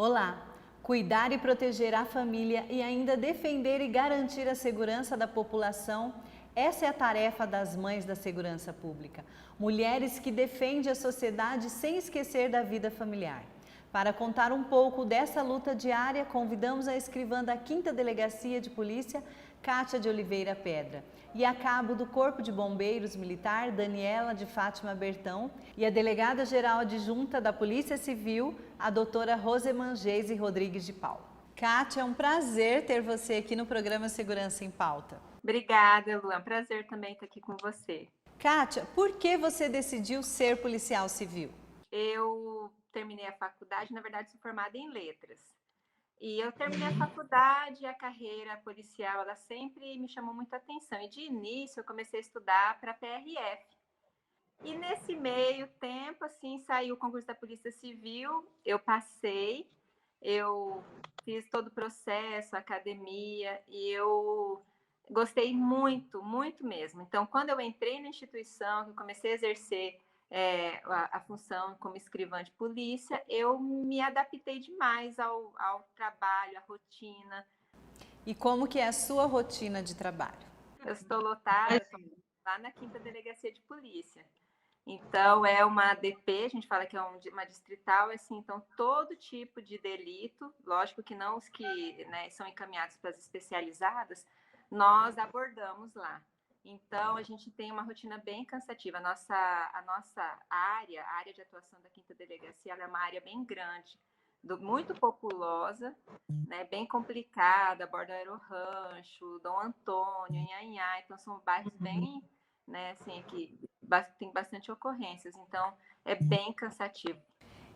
Olá! Cuidar e proteger a família e ainda defender e garantir a segurança da população, essa é a tarefa das mães da segurança pública. Mulheres que defendem a sociedade sem esquecer da vida familiar. Para contar um pouco dessa luta diária, convidamos a escrivã da 5ª Delegacia de Polícia, Kátia de Oliveira Pedra, e a cabo do Corpo de Bombeiros Militar, Daniela de Fátima Bertão, e a delegada-geral adjunta da Polícia Civil, a doutora Roseman Geise Rodrigues de Paula. Kátia, é um prazer ter você aqui no programa Segurança em Pauta. Obrigada, Lu. É um prazer também estar aqui com você. Kátia, por que você decidiu ser policial civil? Eu terminei a faculdade, na verdade, sou formada em letras. E eu terminei a faculdade, a carreira policial, ela sempre me chamou muita atenção. E de início eu comecei a estudar para a PRF. E nesse meio tempo, assim, saiu o concurso da Polícia Civil, eu passei, eu fiz todo o processo, academia, e eu gostei muito, muito mesmo. Então, quando eu entrei na instituição, que eu comecei a exercer a função como escrivã de polícia, eu me adaptei demais ao trabalho, à rotina. E como que é a sua rotina de trabalho? Eu estou lotada, estou lá na 5ª Delegacia de Polícia. Então, é uma ADP, a gente fala que é uma distrital, assim, então todo tipo de delito, lógico que não os que, né, são encaminhados para as especializadas, nós abordamos lá. Então, a gente tem uma rotina bem cansativa. A nossa área, a área de atuação da 5ª Delegacia, ela é uma área bem grande, muito populosa, né, bem complicada, aborda Aero-Rancho, Dom Antônio, Inhanhá, então são bairros bem, né, assim, que tem bastante ocorrências, então é bem cansativo.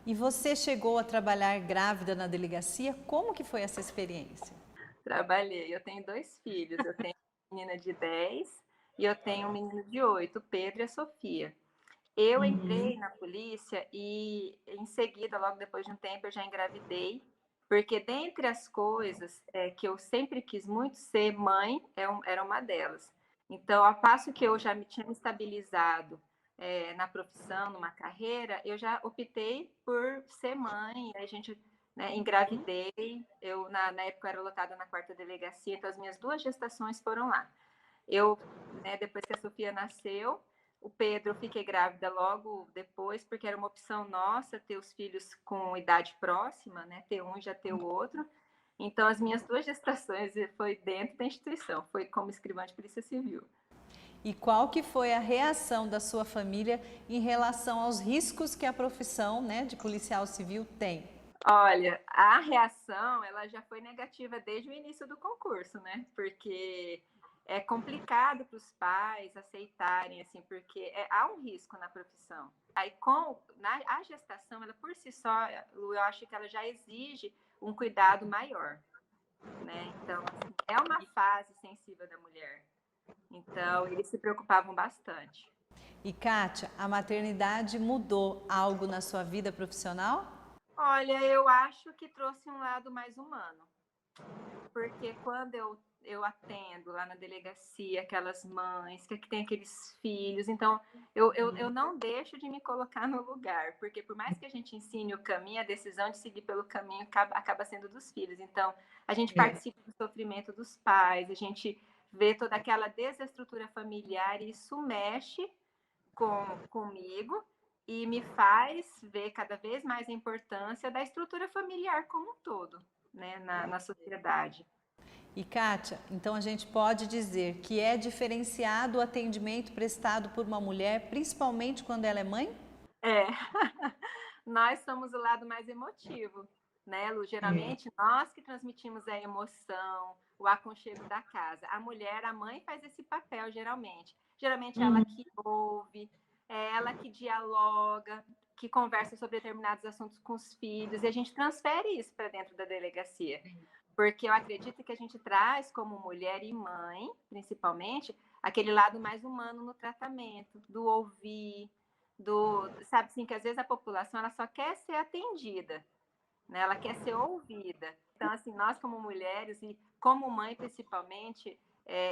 E você chegou a trabalhar grávida na delegacia? Como que foi essa experiência? Trabalhei, eu tenho 2 filhos, eu tenho uma menina de 10 e eu tenho um menino de 8, o Pedro e a Sofia. Eu entrei na polícia e em seguida, logo depois de um tempo, eu já engravidei, porque dentre as coisas que eu sempre quis muito ser mãe, era uma delas. Então, ao passo que eu já me tinha me estabilizado na profissão, numa carreira, eu já optei por ser mãe, a gente, né, engravidei, eu na época eu era lotada na 4ª Delegacia, então as minhas 2 gestações foram lá. Eu, né, depois que a Sofia nasceu, o Pedro, eu fiquei grávida logo depois, porque era uma opção nossa ter os filhos com idade próxima, né? Ter um e já ter o outro. Então, as minhas 2 gestações foi dentro da instituição, foi como escrivã de Polícia Civil. E qual que foi a reação da sua família em relação aos riscos que a profissão, né, de policial civil tem? Olha, a reação, ela já foi negativa desde o início do concurso, né? Porque é complicado para os pais aceitarem, assim, porque há um risco na profissão. Aí, a gestação, ela por si só, eu acho que ela já exige um cuidado maior, né? Então, assim, é uma fase sensível da mulher. Então, eles se preocupavam bastante. E Kátia, a maternidade mudou algo na sua vida profissional? Olha, eu acho que trouxe um lado mais humano. Porque quando eu atendo lá na delegacia aquelas mães que têm aqueles filhos, então eu não deixo de me colocar no lugar, porque por mais que a gente ensine o caminho, a decisão de seguir pelo caminho acaba sendo dos filhos. Então, a gente participa do sofrimento dos pais, a gente vê toda aquela desestrutura familiar e isso mexe comigo e me faz ver cada vez mais a importância da estrutura familiar como um todo, né, na sociedade. E Kátia, então a gente pode dizer que é diferenciado o atendimento prestado por uma mulher, principalmente quando ela é mãe? É, nós somos o lado mais emotivo, né, Lu? Geralmente nós que transmitimos a emoção, o aconchego da casa. A mulher, a mãe faz esse papel geralmente. Geralmente é ela que ouve, é ela que dialoga, que conversa sobre determinados assuntos com os filhos, e a gente transfere isso para dentro da delegacia. Porque eu acredito que a gente traz como mulher e mãe, principalmente, aquele lado mais humano no tratamento, do ouvir, sabe assim, que às vezes a população ela só quer ser atendida, né? Ela quer ser ouvida. Então, assim, nós como mulheres e como mãe principalmente,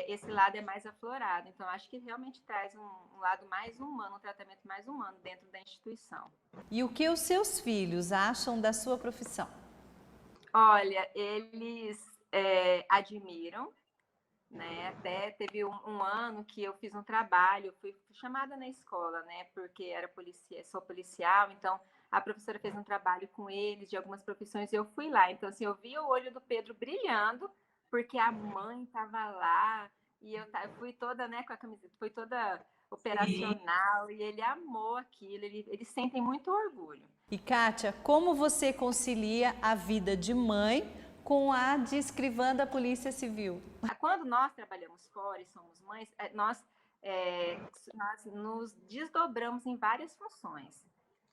esse lado é mais aflorado. Então, acho que realmente traz um lado mais humano, um tratamento mais humano dentro da instituição. E o que os seus filhos acham da sua profissão? Olha, eles admiram, né? Até teve um ano que eu fiz um trabalho, fui chamada na escola, né? Porque sou policial, então a professora fez um trabalho com eles de algumas profissões e eu fui lá. Então, assim, eu vi o olho do Pedro brilhando, porque a mãe estava lá e eu fui toda, né, com a camiseta, fui toda operacional e ele amou aquilo, eles sentem muito orgulho. E Kátia, como você concilia a vida de mãe com a de escrivã da Polícia Civil? Quando nós trabalhamos fora e somos mães, nós nos desdobramos em várias funções.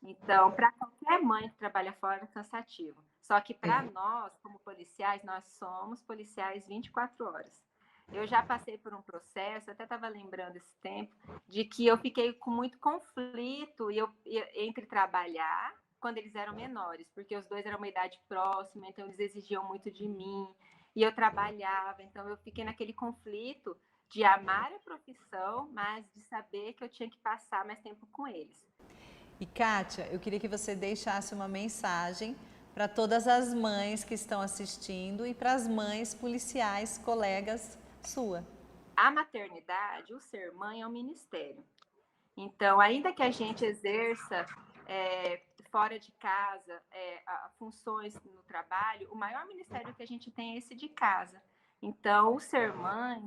Então, para qualquer mãe que trabalha fora é cansativo. Só que para nós, como policiais, nós somos policiais 24 horas. Eu já passei por um processo, até estava lembrando esse tempo, de que eu fiquei com muito conflito entre trabalhar quando eles eram menores, porque os dois eram uma idade próxima, então eles exigiam muito de mim e eu trabalhava, então eu fiquei naquele conflito de amar a profissão, mas de saber que eu tinha que passar mais tempo com eles. E Kátia, eu queria que você deixasse uma mensagem para todas as mães que estão assistindo e para as mães policiais, colegas sua. A maternidade, o ser mãe é um ministério. Então, ainda que a gente exerça fora de casa funções no trabalho, o maior ministério que a gente tem é esse de casa. Então, o ser mãe,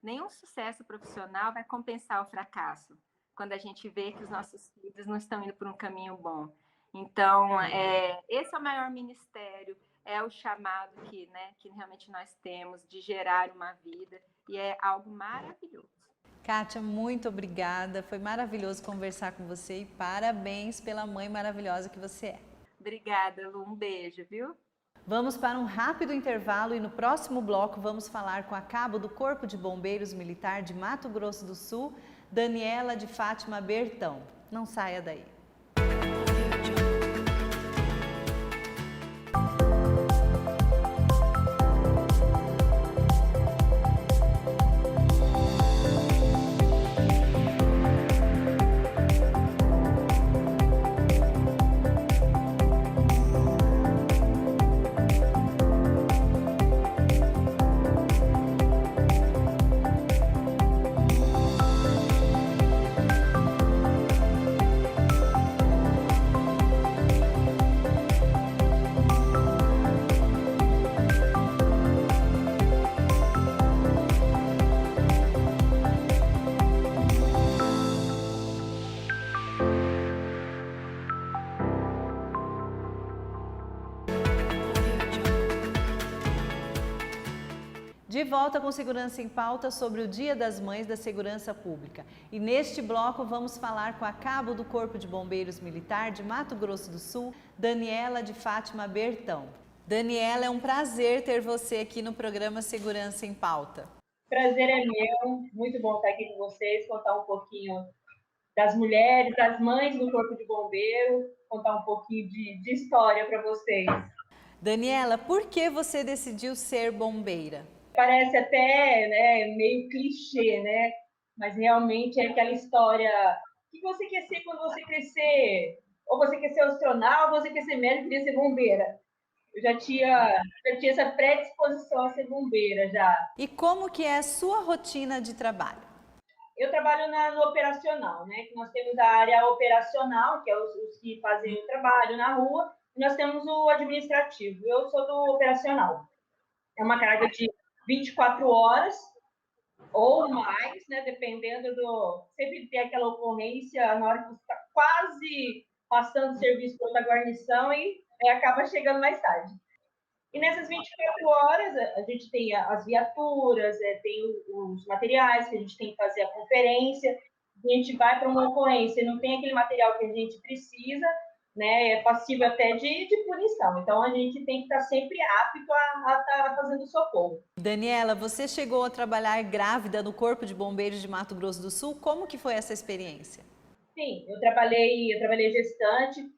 nenhum sucesso profissional vai compensar o fracasso, quando a gente vê que os nossos filhos não estão indo por um caminho bom. Então, esse é o maior ministério, é o chamado que realmente nós temos de gerar uma vida, e é algo maravilhoso. Kátia, muito obrigada. Foi maravilhoso conversar com você e parabéns pela mãe maravilhosa que você é. Obrigada, Lu. Um beijo, viu? Vamos para um rápido intervalo e no próximo bloco vamos falar com a cabo do Corpo de Bombeiros Militar de Mato Grosso do Sul, Daniela de Fátima Bertão. Não saia daí. De volta com Segurança em Pauta sobre o Dia das Mães da Segurança Pública. E neste bloco vamos falar com a cabo do Corpo de Bombeiros Militar de Mato Grosso do Sul, Daniela de Fátima Bertão. Daniela, é um prazer ter você aqui no programa Segurança em Pauta. Prazer é meu, muito bom estar aqui com vocês, contar um pouquinho das mulheres, das mães do Corpo de Bombeiro, contar um pouquinho de história para vocês. Daniela, por que você decidiu ser bombeira? Parece até meio clichê, né? Mas realmente é aquela história. O que você quer ser quando você crescer? Ou você quer ser astronauta, ou você quer ser médico, queria ser bombeira. Eu já tinha essa predisposição a ser bombeira já. E como que é a sua rotina de trabalho? Eu trabalho no operacional, né? Nós temos a área operacional, que é os que fazem o trabalho na rua, e nós temos o administrativo. Eu sou do operacional. É uma carga de 24 horas ou mais, né? Dependendo sempre tem aquela ocorrência na hora que você está quase passando o serviço para outra guarnição e acaba chegando mais tarde. E nessas 24 horas, a gente tem as viaturas, tem os materiais que a gente tem que fazer a conferência, a gente vai para uma ocorrência e não tem aquele material que a gente precisa, né, é passível até de punição. Então, a gente tem que estar sempre apto a estar fazendo socorro. Daniela, você chegou a trabalhar grávida no Corpo de Bombeiros de Mato Grosso do Sul. Como que foi essa experiência? Sim, eu trabalhei gestante.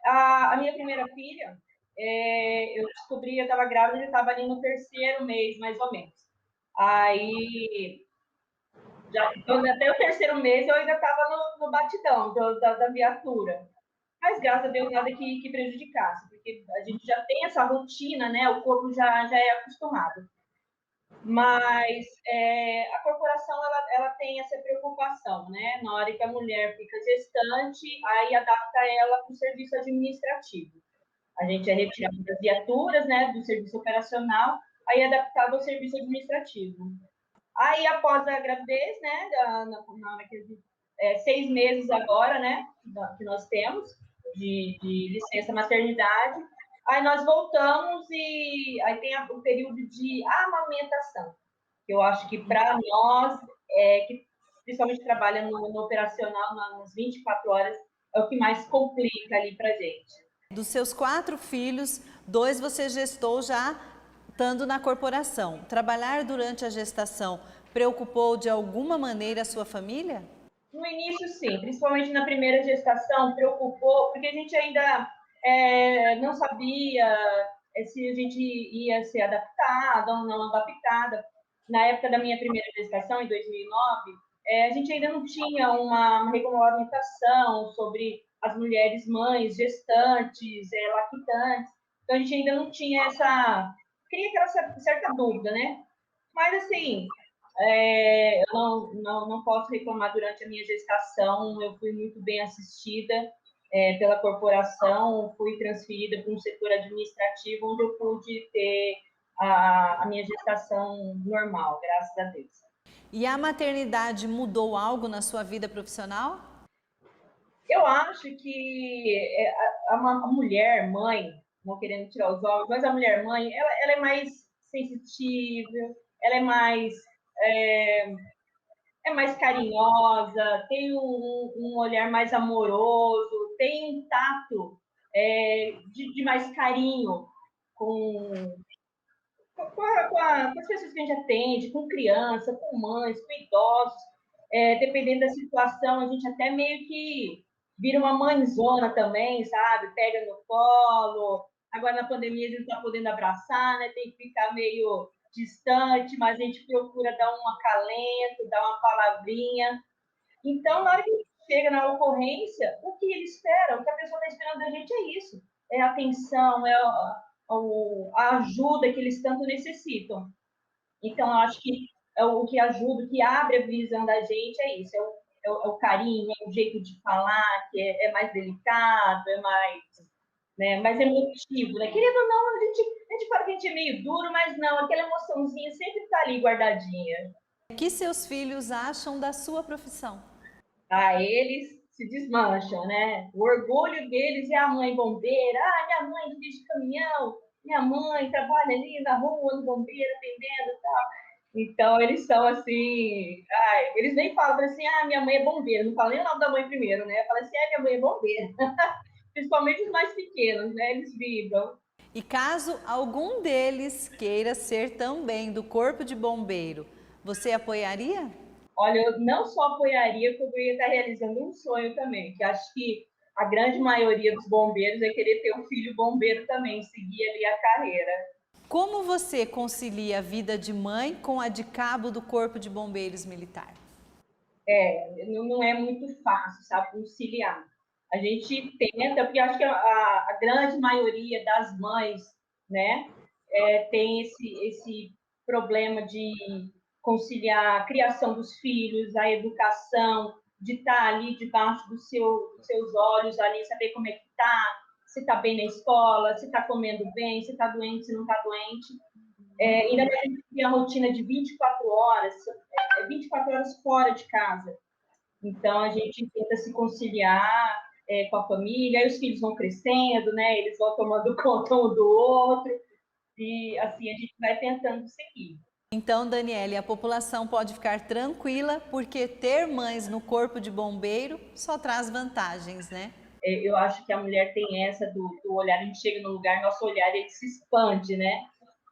A minha primeira filha, eu descobri, eu estava grávida, eu estava ali no 3º mês, mais ou menos. Aí, até o 3º mês, eu ainda estava no batidão da viatura. mas graças a Deus nada que prejudicasse, porque a gente já tem essa rotina, né? O corpo já é acostumado. Mas a corporação ela tem essa preocupação, né? Na hora que a mulher fica gestante, aí adapta ela para o serviço administrativo. A gente é retirado das viaturas, né? Do serviço operacional, aí é adaptado ao serviço administrativo. Aí, após a gravidez, né? 6 meses agora, né? Que nós temos de licença maternidade. Aí nós voltamos e aí tem o período de amamentação, que eu acho que para nós, que principalmente trabalha no operacional, nas 24 horas, é o que mais complica ali para gente. Dos seus 4 filhos, 2 você gestou já estando na corporação. Trabalhar durante a gestação preocupou de alguma maneira a sua família? No início, sim, principalmente na primeira gestação, preocupou, porque a gente ainda não sabia se a gente ia ser adaptada ou não adaptada. Na época da minha primeira gestação, em 2009, a gente ainda não tinha uma regulamentação sobre as mulheres mães, gestantes, lactantes. Então, a gente ainda não tinha cria aquela certa dúvida, né? Mas, assim, eu não posso reclamar durante a minha gestação, eu fui muito bem assistida pela corporação, fui transferida para um setor administrativo, onde eu pude ter a minha gestação normal, graças a Deus. E a maternidade mudou algo na sua vida profissional? Eu acho que a mulher mãe, não querendo tirar os olhos, mas a mulher mãe, ela é mais sensitiva, ela é mais carinhosa, tem um olhar mais amoroso, tem um tato de mais carinho com, com as pessoas que a gente atende, com criança, com mães, com idosos. Dependendo da situação, a gente até meio que vira uma mãezona também, sabe? Pega no colo. Agora, na pandemia, a gente não está podendo abraçar, né? Tem que ficar meio distante, mas a gente procura dar um acalento, dar uma palavrinha. Então, na hora que a gente chega na ocorrência, o que ele espera, o que a pessoa está esperando da gente é isso. É a atenção, a ajuda que eles tanto necessitam. Então, eu acho que o que ajuda, o que abre a visão da gente é isso, é o carinho, é o jeito de falar, que é mais delicado, mais emotivo, né? Querendo ou não, a gente fala que a gente é meio duro, mas não, aquela emoçãozinha sempre está ali guardadinha. O que seus filhos acham da sua profissão? Eles se desmancham, né? O orgulho deles é a mãe bombeira. Minha mãe dirige caminhão, minha mãe trabalha ali na rua, no bombeiro, atendendo e tal. Então, eles são assim... eles nem falam assim, minha mãe é bombeira. Não falam nem o nome da mãe primeiro, né? Falam assim, minha mãe é bombeira. Principalmente os mais pequenos, né? Eles vibram. E caso algum deles queira ser também do Corpo de Bombeiro, você apoiaria? Olha, eu não só apoiaria, como eu ia estar realizando um sonho também, que acho que a grande maioria dos bombeiros é querer ter um filho bombeiro também, seguir ali a carreira. Como você concilia a vida de mãe com a de cabo do Corpo de Bombeiros Militar? Não é muito fácil, sabe, conciliar. A gente tenta, porque acho que a grande maioria das mães, né, tem esse problema de conciliar a criação dos filhos, a educação, de estar ali debaixo dos seus olhos, ali, saber como é que está, se está bem na escola, se está comendo bem, se está doente, se não está doente. Ainda mais a gente tem a rotina de 24 horas, 24 horas fora de casa. Então, a gente tenta se conciliar com a família, aí os filhos vão crescendo, né? Eles vão tomando conta um do outro, e assim a gente vai tentando seguir. Então, Daniele, a população pode ficar tranquila, porque ter mães no Corpo de Bombeiro só traz vantagens, né? Eu acho que a mulher tem essa do olhar, a gente chega no lugar, nosso olhar ele se expande, né?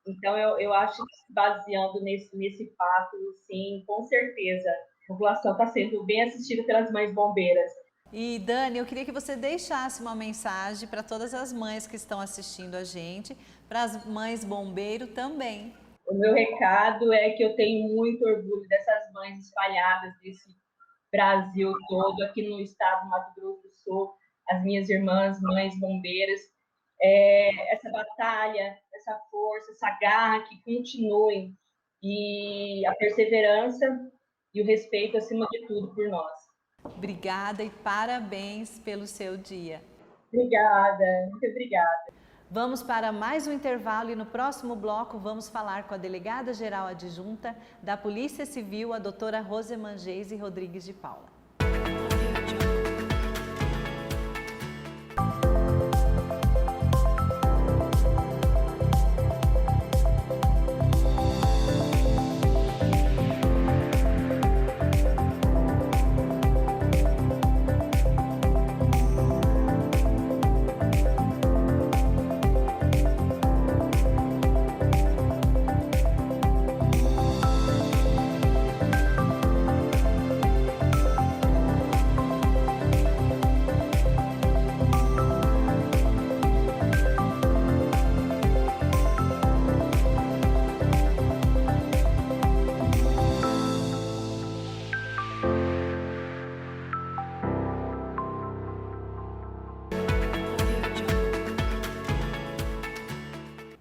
Então, eu acho que baseando nesse fato, sim, com certeza, a população está sendo bem assistida pelas mães bombeiras. E Dani, eu queria que você deixasse uma mensagem para todas as mães que estão assistindo a gente, para as mães bombeiro também. O meu recado é que eu tenho muito orgulho dessas mães espalhadas nesse Brasil todo, aqui no estado do Mato Grosso do Sul. as minhas irmãs, mães bombeiras, essa batalha, essa força, essa garra que continuem, e a perseverança e o respeito acima de tudo por nós. Obrigada e parabéns pelo seu dia. Obrigada, muito obrigada. Vamos para mais um intervalo e no próximo bloco vamos falar com a delegada-geral adjunta da Polícia Civil, a doutora Rosemangeise Rodrigues de Paula.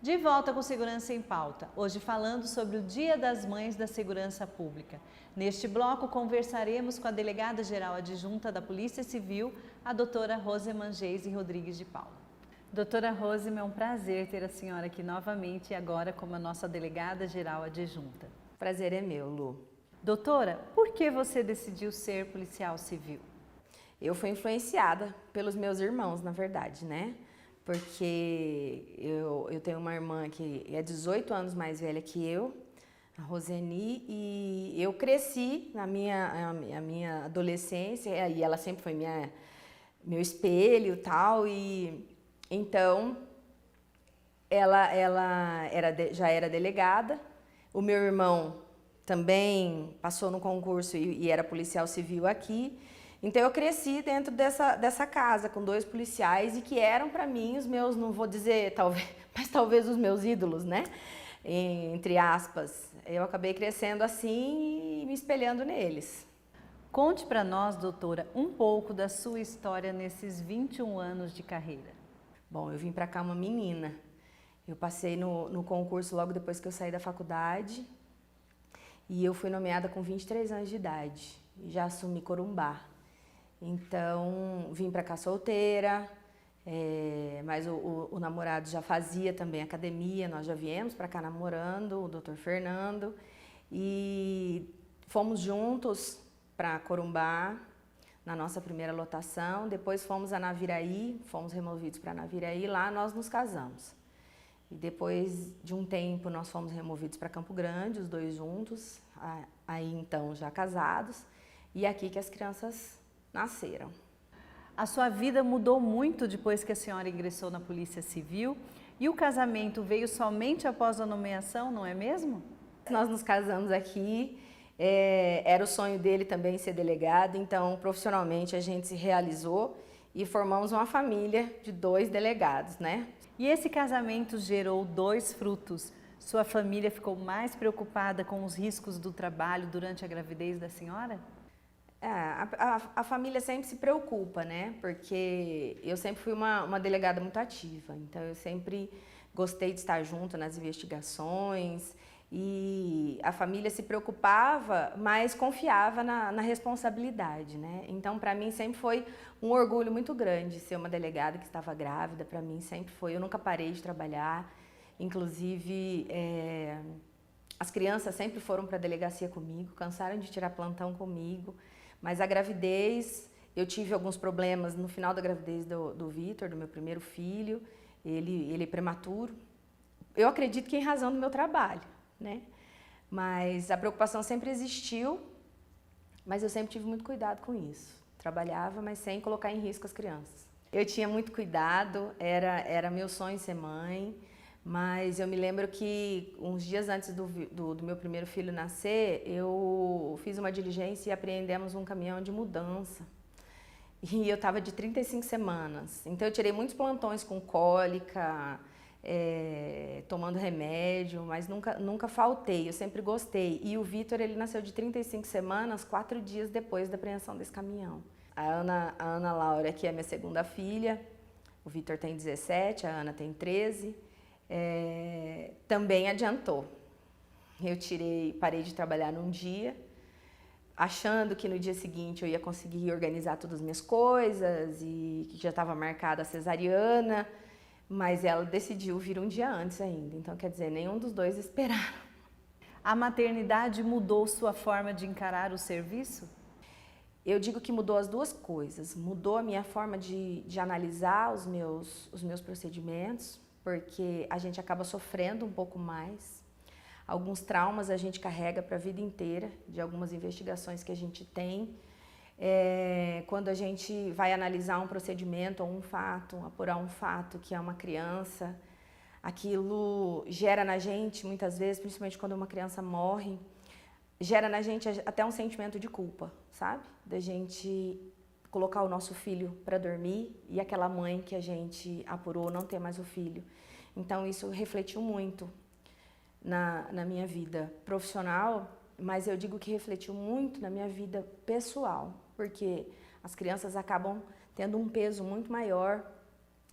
De volta com Segurança em Pauta, hoje falando sobre o Dia das Mães da Segurança Pública. Neste bloco conversaremos com a delegada-geral adjunta da Polícia Civil, a doutora Rosemangeise Rodrigues de Paula. Doutora Rose, é um prazer ter a senhora aqui novamente e agora como a nossa delegada-geral adjunta. Prazer é meu, Lu. Doutora, por que você decidiu ser policial civil? Eu fui influenciada pelos meus irmãos, na verdade, né? Porque eu tenho uma irmã que é 18 anos mais velha que eu, a Roseni, e eu cresci na minha adolescência, e ela sempre foi meu espelho e tal, e então ela já era delegada, o meu irmão também passou no concurso e era policial civil aqui. Então eu cresci dentro dessa casa com 2 policiais e que eram para mim os meus, não vou dizer talvez, mas talvez os meus ídolos, né? Entre aspas. Eu acabei crescendo assim e me espelhando neles. Conte para nós, doutora, um pouco da sua história nesses 21 anos de carreira. Bom, eu vim para cá uma menina. Eu passei no concurso logo depois que eu saí da faculdade e eu fui nomeada com 23 anos de idade e já assumi Corumbá. Então, vim para cá solteira, mas o namorado já fazia também academia, nós já viemos para cá namorando, o Dr. Fernando, e fomos juntos para Corumbá, na nossa primeira lotação, depois fomos a Naviraí, fomos removidos para Naviraí, lá nós nos casamos. E depois de um tempo nós fomos removidos para Campo Grande, os 2 juntos, aí então já casados, e aqui que as crianças nasceram. A sua vida mudou muito depois que a senhora ingressou na Polícia Civil e o casamento veio somente após a nomeação, não é mesmo? Nós nos casamos aqui, era o sonho dele também ser delegado, então profissionalmente a gente se realizou e formamos uma família de 2 delegados, né? E esse casamento gerou 2 frutos. Sua família ficou mais preocupada com os riscos do trabalho durante a gravidez da senhora? A família sempre se preocupa, né? Porque eu sempre fui uma delegada muito ativa, então eu sempre gostei de estar junto nas investigações e a família se preocupava, mas confiava na responsabilidade, né? Então, para mim, sempre foi um orgulho muito grande ser uma delegada que estava grávida, para mim sempre foi. Eu nunca parei de trabalhar, inclusive as crianças sempre foram para a delegacia comigo, cansaram de tirar plantão comigo. Mas a gravidez, eu tive alguns problemas no final da gravidez do Vitor, do meu primeiro filho, ele é prematuro. Eu acredito que em razão do meu trabalho, né? Mas a preocupação sempre existiu, mas eu sempre tive muito cuidado com isso. Trabalhava, mas sem colocar em risco as crianças. Eu tinha muito cuidado, era meu sonho ser mãe, mas eu me lembro que uns dias antes do meu primeiro filho nascer, eu fiz uma diligência e apreendemos um caminhão de mudança. E eu estava de 35 semanas, então eu tirei muitos plantões com cólica, tomando remédio, mas nunca faltei, eu sempre gostei. E o Vitor, ele nasceu de 35 semanas, 4 dias depois da apreensão desse caminhão. A Ana Laura, que é minha segunda filha, o Vitor tem 17, a Ana tem 13, também adiantou. Parei de trabalhar num dia, achando que no dia seguinte eu ia conseguir organizar todas as minhas coisas e que já estava marcada a cesariana, mas ela decidiu vir um dia antes ainda. Então, quer dizer, nenhum dos dois esperaram. A maternidade mudou sua forma de encarar o serviço? Eu digo que mudou as duas coisas. Mudou a minha forma de analisar os meus procedimentos, porque a gente acaba sofrendo um pouco mais. Alguns traumas a gente carrega para a vida inteira, de algumas investigações que a gente tem. Quando a gente vai analisar um procedimento ou um fato, apurar um fato que é uma criança, aquilo gera na gente, muitas vezes, principalmente quando uma criança morre, gera na gente até um sentimento de culpa, sabe? Da gente colocar o nosso filho para dormir e aquela mãe que a gente apurou não ter mais o filho. Então isso refletiu muito na minha vida profissional, mas eu digo que refletiu muito na minha vida pessoal, porque as crianças acabam tendo um peso muito maior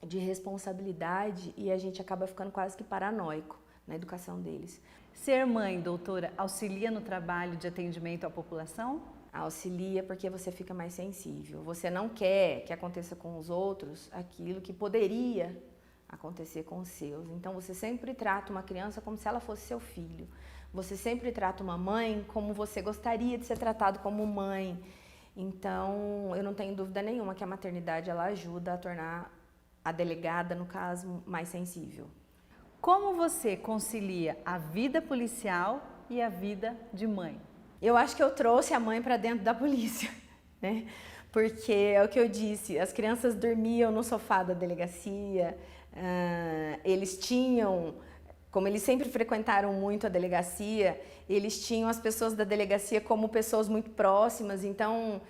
de responsabilidade e a gente acaba ficando quase que paranoico na educação deles. Ser mãe, doutora, auxilia no trabalho de atendimento à população? Auxilia porque você fica mais sensível. Você não quer que aconteça com os outros aquilo que poderia acontecer com os seus. Então você sempre trata uma criança como se ela fosse seu filho. Você sempre trata uma mãe como você gostaria de ser tratado como mãe. Então eu não tenho dúvida nenhuma que a maternidade ela ajuda a tornar a delegada, no caso, mais sensível. Como você concilia a vida policial e a vida de mãe? Eu acho que eu trouxe a mãe para dentro da polícia, né? Porque é o que eu disse, as crianças dormiam no sofá da delegacia, eles tinham, como eles sempre frequentaram muito a delegacia, eles tinham as pessoas da delegacia como pessoas muito próximas, então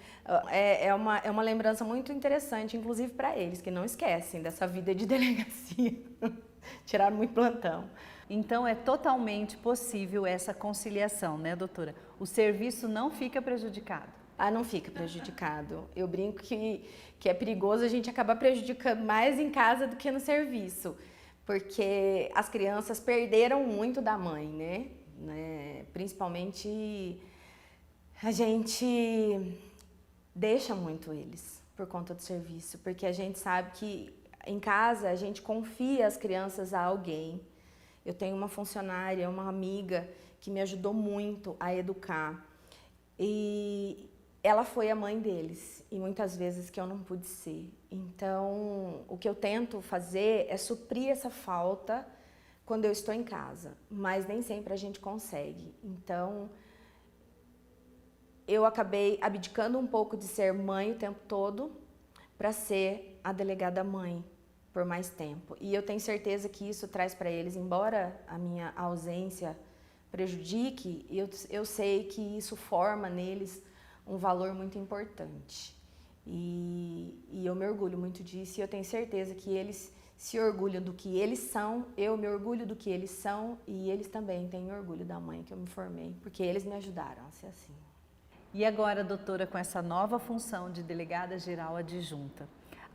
é uma lembrança muito interessante, inclusive para eles, que não esquecem dessa vida de delegacia. Tiraram muito plantão. Então é totalmente possível essa conciliação, né, doutora? O serviço não fica prejudicado. Não fica prejudicado. Eu brinco que é perigoso a gente acabar prejudicando mais em casa do que no serviço, porque as crianças perderam muito da mãe, né? Principalmente a gente deixa muito eles por conta do serviço, porque a gente sabe que em casa a gente confia as crianças a alguém. Eu tenho uma funcionária, uma amiga que me ajudou muito a educar e ela foi a mãe deles e muitas vezes que eu não pude ser. Então, o que eu tento fazer é suprir essa falta quando eu estou em casa, mas nem sempre a gente consegue. Então, eu acabei abdicando um pouco de ser mãe o tempo todo para ser a delegada mãe por mais tempo. E eu tenho certeza que isso traz para eles, embora a minha ausência prejudique, eu sei que isso forma neles um valor muito importante. E eu me orgulho muito disso e eu tenho certeza que eles se orgulham do que eles são, eu me orgulho do que eles são e eles também têm orgulho da mãe que eu me formei, porque eles me ajudaram a ser assim. E agora, doutora, com essa nova função de delegada geral adjunta,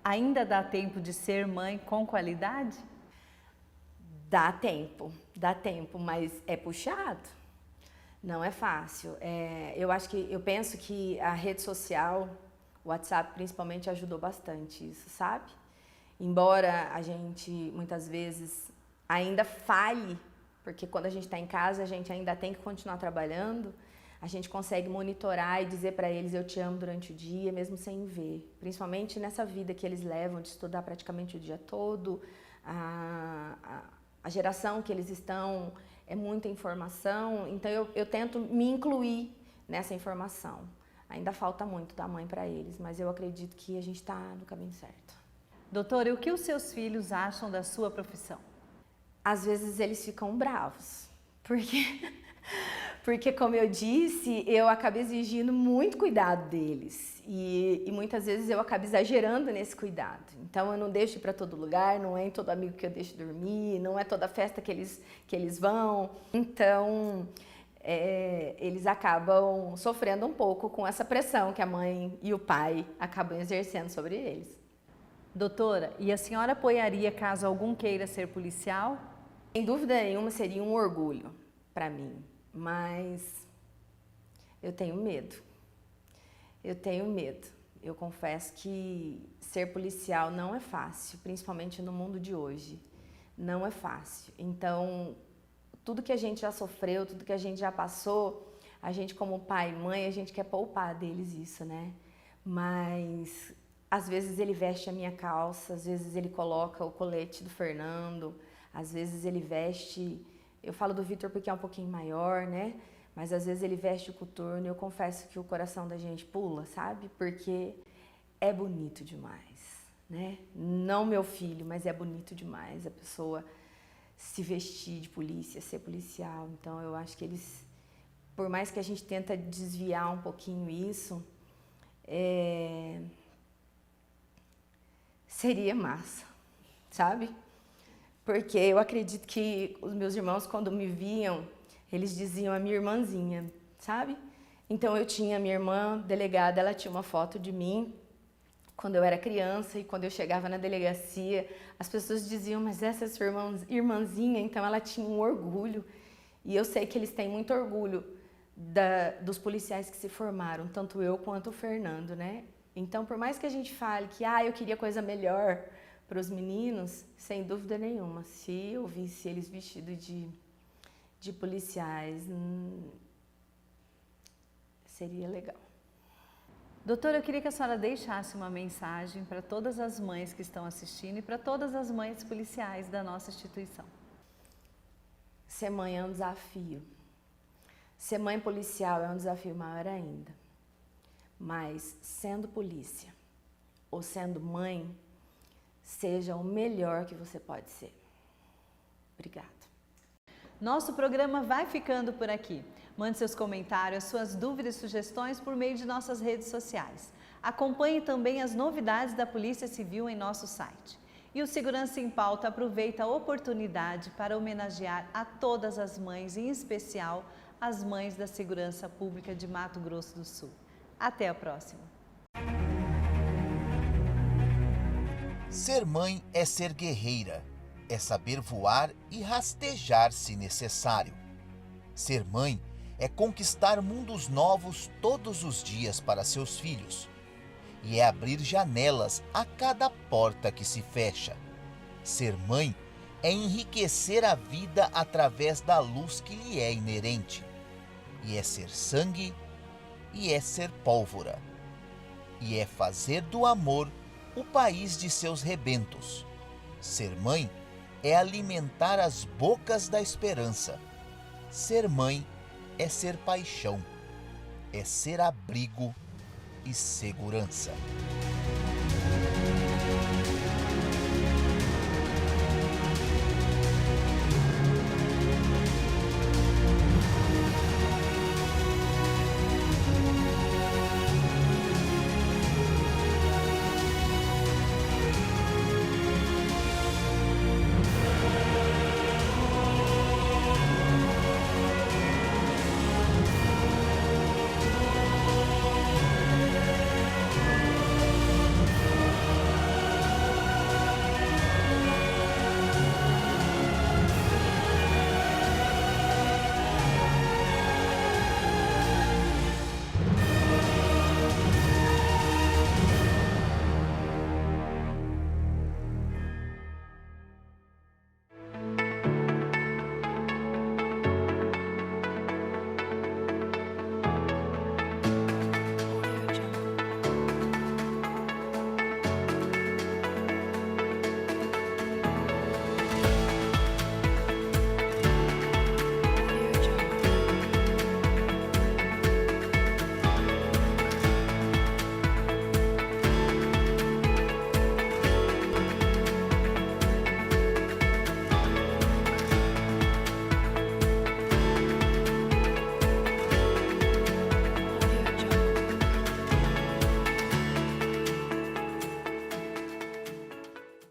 ainda dá tempo de ser mãe com qualidade? Dá tempo, mas é puxado. Não é fácil. Eu penso que a rede social, o WhatsApp principalmente, ajudou bastante isso, sabe? Embora a gente muitas vezes ainda falhe, porque quando a gente está em casa a gente ainda tem que continuar trabalhando, a gente consegue monitorar e dizer para eles eu te amo durante o dia, mesmo sem ver. Principalmente nessa vida que eles levam de estudar praticamente o dia todo, a geração que eles estão é muita informação, então eu tento me incluir nessa informação. Ainda falta muito da mãe para eles, mas eu acredito que a gente está no caminho certo. Doutora, e o que os seus filhos acham da sua profissão? Às vezes eles ficam bravos, porque como eu disse, eu acabo exigindo muito cuidado deles e muitas vezes eu acabo exagerando nesse cuidado. Então eu não deixo ir para todo lugar, não é em todo amigo que eu deixo dormir, não é toda festa que eles vão. Então eles acabam sofrendo um pouco com essa pressão que a mãe e o pai acabam exercendo sobre eles. Doutora, e a senhora apoiaria caso algum queira ser policial? Sem dúvida nenhuma seria um orgulho para mim, mas eu tenho medo. Eu tenho medo. Eu confesso que ser policial não é fácil, principalmente no mundo de hoje. Não é fácil. Então, tudo que a gente já sofreu, tudo que a gente já passou, a gente como pai e mãe, a gente quer poupar deles isso, né? Mas às vezes ele veste a minha calça, às vezes ele coloca o colete do Fernando, às vezes ele veste, eu falo do Vitor porque é um pouquinho maior, né? Mas às vezes ele veste o coturno e eu confesso que o coração da gente pula, sabe? Porque é bonito demais, né? Não meu filho, mas é bonito demais a pessoa se vestir de polícia, ser policial. Então eu acho que eles, por mais que a gente tenta desviar um pouquinho isso, seria massa, sabe? Porque eu acredito que os meus irmãos, quando me viam, eles diziam a minha irmãzinha, sabe? Então eu tinha a minha irmã delegada, ela tinha uma foto de mim quando eu era criança e quando eu chegava na delegacia, as pessoas diziam, mas essa é sua irmãzinha, então ela tinha um orgulho. E eu sei que eles têm muito orgulho dos policiais que se formaram, tanto eu quanto o Fernando, né? Então, por mais que a gente fale que eu queria coisa melhor para os meninos, sem dúvida nenhuma, se eu visse eles vestidos de policiais, seria legal. Doutora, eu queria que a senhora deixasse uma mensagem para todas as mães que estão assistindo e para todas as mães policiais da nossa instituição. Ser mãe é um desafio. Ser mãe policial é um desafio maior ainda. Mas, sendo polícia ou sendo mãe, seja o melhor que você pode ser. Obrigada. Nosso programa vai ficando por aqui. Mande seus comentários, suas dúvidas e sugestões por meio de nossas redes sociais. Acompanhe também as novidades da Polícia Civil em nosso site. E o Segurança em Pauta aproveita a oportunidade para homenagear a todas as mães, em especial as mães da Segurança Pública de Mato Grosso do Sul. Até a próxima! Ser mãe é ser guerreira, é saber voar e rastejar se necessário. Ser mãe é conquistar mundos novos todos os dias para seus filhos. E é abrir janelas a cada porta que se fecha. Ser mãe é enriquecer a vida através da luz que lhe é inerente. E é ser sangue, e é ser pólvora. E é fazer do amor o país de seus rebentos. Ser mãe é alimentar as bocas da esperança. Ser mãe é ser paixão, é ser abrigo e segurança.